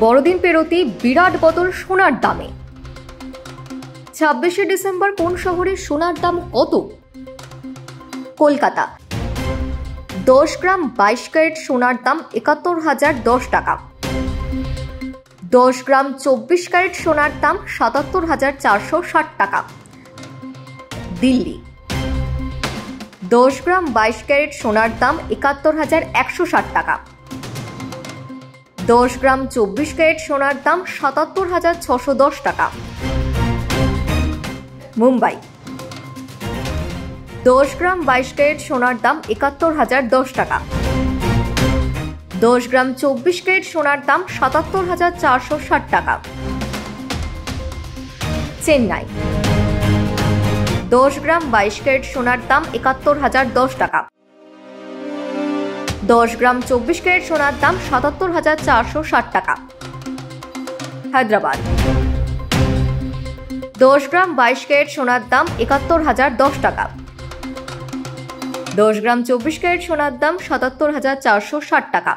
বড়দিন পেরোতেই বিরাট বদল সোনার দামে। 26শে ডিসেম্বর কোন শহরে সোনার দাম কত? কলকাতা। 10 গ্রাম 22 ক্যারেট সোনার দাম 71,010 টাকা। 10 গ্রাম 24 ক্যারেট সোনার দাম 77,460 টাকা। দিল্লি। 10 গ্রাম 22 ক্যারেট সোনার দাম 71,160 টাকা। 10 গ্রাম 24 ক্যারেট সোনার দাম 77,610 টাকা। মুম্বাই। 10 গ্রাম 22 ক্যারেট সোনার দাম 71,010 টাকা। 10 গ্রাম 24 ক্যারেট সোনার দাম 77,460 টাকা। চেন্নাই। 10 গ্রাম 22 ক্যারেট সোনার দাম 71,010 টাকা। 10 গ্রাম 24 ক্যারেট সোনার দাম 77,460 টাকা। হায়দ্রাবাদ। 10 গ্রাম 22 ক্যারেট সোনার দাম 71,010 টাকা। 10 গ্রাম 24 ক্যারেট সোনার দাম 77,460 টাকা।